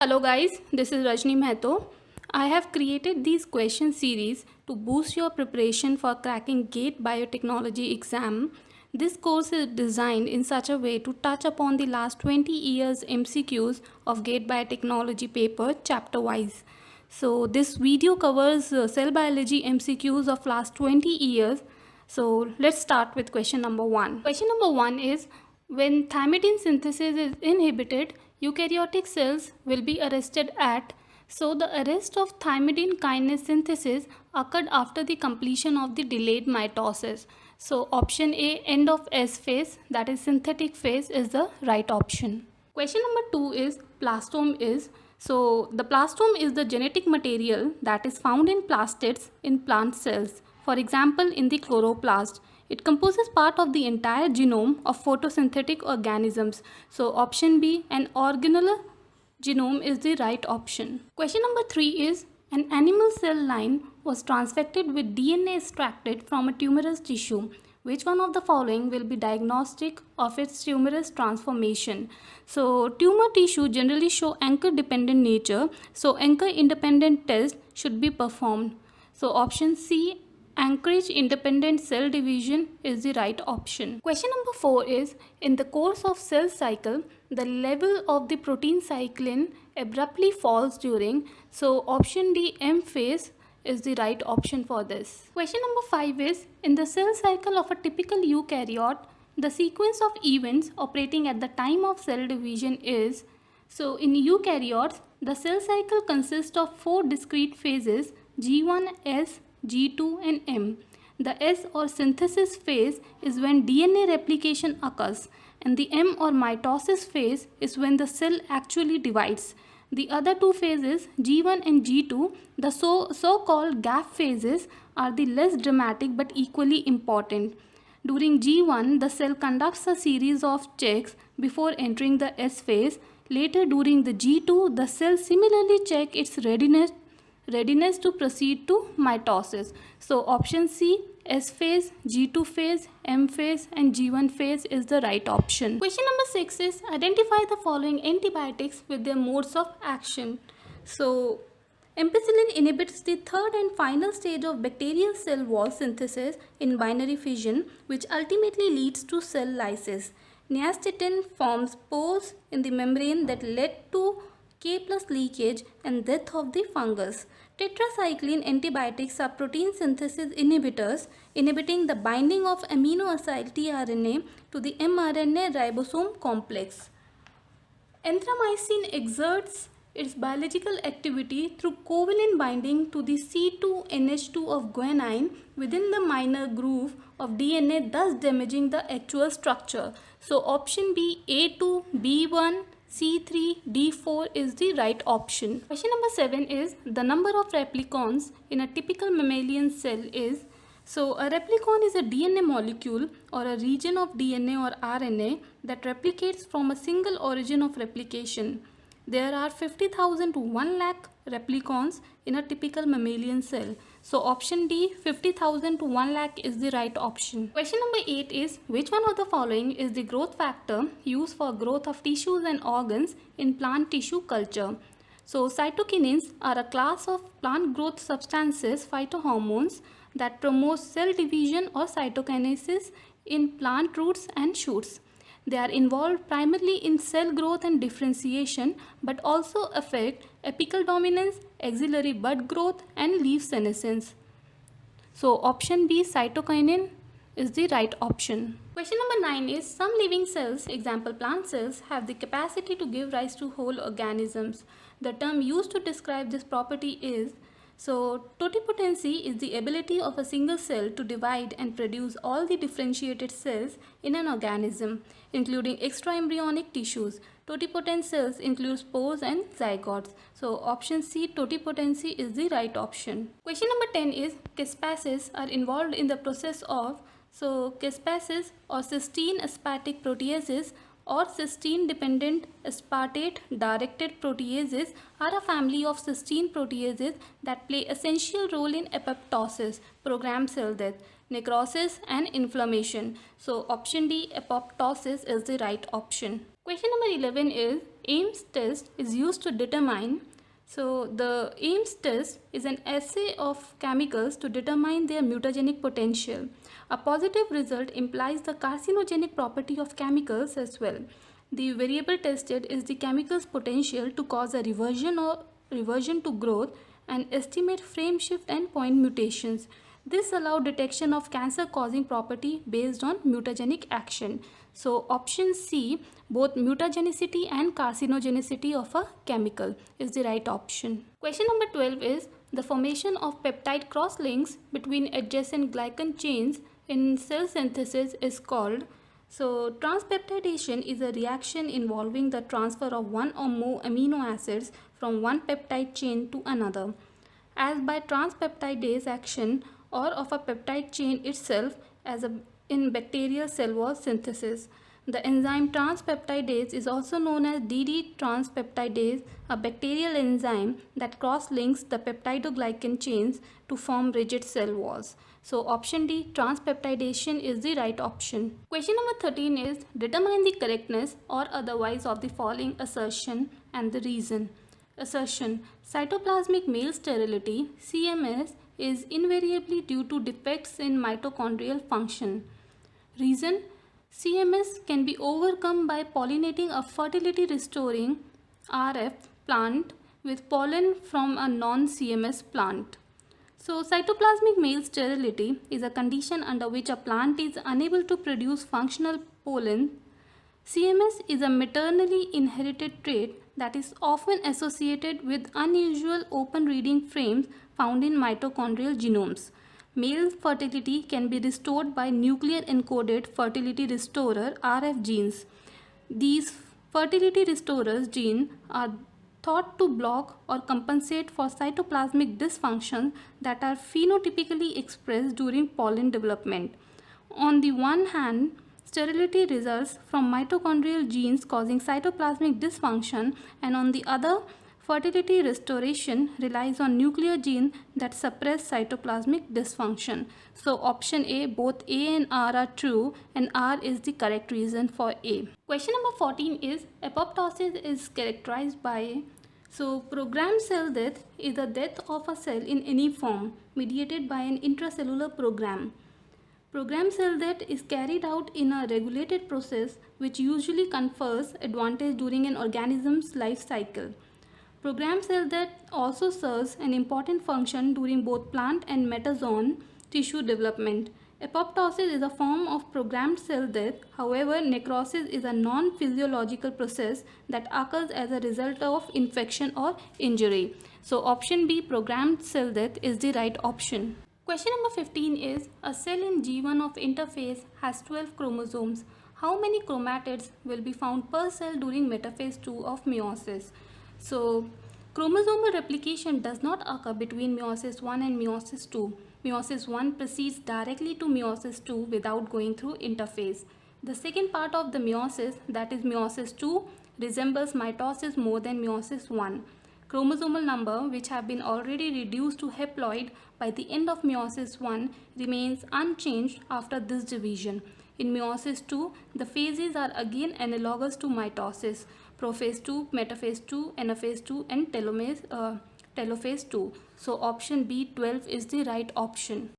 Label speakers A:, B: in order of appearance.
A: Hello guys, this is Rajni Mehto. I have created these question series to boost your preparation for cracking GATE Biotechnology exam. This course is designed in such a way to touch upon the last 20 years MCQs of GATE Biotechnology paper chapter wise. So this video covers cell biology MCQs of last 20 years. So let's start with question number 1. Question number 1 is, when thymidine synthesis is inhibited, eukaryotic cells will be arrested at. So the arrest of thymidine kinase synthesis occurred after the completion of the delayed mitosis. So option A, end of S phase, that is synthetic phase, is the right option. Question number 2 is, plastome is. So the plastome is the genetic material that is found in plastids in plant cells. For example, in the chloroplast. It composes part of the entire genome of photosynthetic organisms. So option B, an organelle genome, is the right option. Question number 3 is, an animal cell line was transfected with DNA extracted from a tumorous tissue. Which one of the following will be diagnostic of its tumorous transformation? So tumor tissue generally show anchor dependent nature. So anchor independent test should be performed. So option C, anchorage independent cell division, is the right option. Question number 4 is, in the course of cell cycle, the level of the protein cyclin abruptly falls during. So option D, M phase, is the right option for this. Question number 5 is, in the cell cycle of a typical eukaryote, the sequence of events operating at the time of cell division is. So in eukaryotes, the cell cycle consists of 4 discrete phases, G1, S, G2 and M. The S or synthesis phase is when DNA replication occurs, and the M or mitosis phase is when the cell actually divides. The other two phases, G1 and G2, the so-called gap phases, are the less dramatic but equally important. During G1, the cell conducts a series of checks before entering the S phase. Later during the G2, the cell similarly checks its readiness to proceed to mitosis. So option C, S phase, G2 phase, M phase and G1 phase, is the right option. Question number 6 is, identify the following antibiotics with their modes of action. So ampicillin inhibits the third and final stage of bacterial cell wall synthesis in binary fission, which ultimately leads to cell lysis. Nystatin forms pores in the membrane that led to K plus leakage and death of the fungus. Tetracycline antibiotics are protein synthesis inhibitors, inhibiting the binding of amino acyl tRNA to the mRNA ribosome complex. Anthromycin exerts its biological activity through covalent binding to the C2NH2 of guanine within the minor groove of DNA, thus damaging the actual structure. So option B, A2, B1, C3, D4 is the right option. Question number 7 is, the number of replicons in a typical mammalian cell is. So a replicon is a DNA molecule or a region of DNA or RNA that replicates from a single origin of replication. There are 50,000 to 1 lakh replicons in a typical mammalian cell. So option D, 50,000 to 1 lakh, is the right option. Question number 8 is, which one of the following is the growth factor used for growth of tissues and organs in plant tissue culture? So cytokinins are a class of plant growth substances, phytohormones, that promote cell division or cytokinesis in plant roots and shoots. They are involved primarily in cell growth and differentiation, but also affect apical dominance, axillary bud growth and leaf senescence. So option B, cytokinin, is the right option. Question number 9 is, some living cells, example plant cells, have the capacity to give rise to whole organisms. The term used to describe this property is. So totipotency is the ability of a single cell to divide and produce all the differentiated cells in an organism, including extraembryonic tissues. Totipotent cells include spores and zygotes. So option C, totipotency, is the right option. Question number 10 is, caspases are involved in the process of. So caspases or cysteine aspartic proteases or cysteine dependent aspartate directed proteases are a family of cysteine proteases that play essential role in apoptosis, programmed cell death, necrosis and inflammation. So option D, apoptosis, is the right option. Question number 11 is, Ames test is used to determine. So the Ames test is an assay of chemicals to determine their mutagenic potential. A positive result implies the carcinogenic property of chemicals as well. The variable tested is the chemical's potential to cause a reversion to growth and estimate frame shift and point mutations. This allows detection of cancer causing property based on mutagenic action. So option C, both mutagenicity and carcinogenicity of a chemical is the right option. Question number 12 is the formation of peptide cross-links between adjacent glycan chains in cell synthesis is called. So transpeptidation is a reaction involving the transfer of one or more amino acids from one peptide chain to another, as by transpeptidase action or of a peptide chain itself as in bacterial cell wall synthesis. The enzyme transpeptidase is also known as DD transpeptidase, a bacterial enzyme that cross-links the peptidoglycan chains to form rigid cell walls. So option D, transpeptidation is the right option. Question number 13 is determine the correctness or otherwise of the following assertion and the reason. Assertion: cytoplasmic male sterility (CMS) is invariably due to defects in mitochondrial function. Reason: CMS can be overcome by pollinating a fertility restoring RF plant with pollen from a non-CMS plant. So cytoplasmic male sterility is a condition under which a plant is unable to produce functional pollen. CMS is a maternally inherited trait that is often associated with unusual open reading frames found in mitochondrial genomes. Male fertility can be restored by nuclear encoded fertility restorer RF genes. These fertility restorers genes are thought to block or compensate for cytoplasmic dysfunctions that are phenotypically expressed during pollen development. On the one hand, sterility results from mitochondrial genes causing cytoplasmic dysfunction, and on the other, fertility restoration relies on nuclear genes that suppress cytoplasmic dysfunction. So option A, both A and R are true, and R is the correct reason for A. Question number 14 is apoptosis is characterized by. So programmed cell death is the death of a cell in any form mediated by an intracellular program. Programmed cell death is carried out in a regulated process which usually confers advantage during an organism's life cycle. Programmed cell death also serves an important function during both plant and metazoan tissue development. Apoptosis is a form of programmed cell death. However, necrosis is a non-physiological process that occurs as a result of infection or injury. So option B, programmed cell death, is the right option. Question number 15 is a cell in G1 of interphase has 12 chromosomes. How many chromatids will be found per cell during metaphase 2 of meiosis? So chromosomal replication does not occur between meiosis 1 and meiosis 2. Meiosis 1 proceeds directly to meiosis 2 without going through interphase. The second part of the meiosis, that is meiosis 2, resembles mitosis more than meiosis 1. Chromosomal number, which have been already reduced to haploid by the end of meiosis 1, remains unchanged after this division. In meiosis 2, the phases are again analogous to mitosis: prophase 2, metaphase 2, anaphase 2, and telophase 2. So option B, 12, is the right option.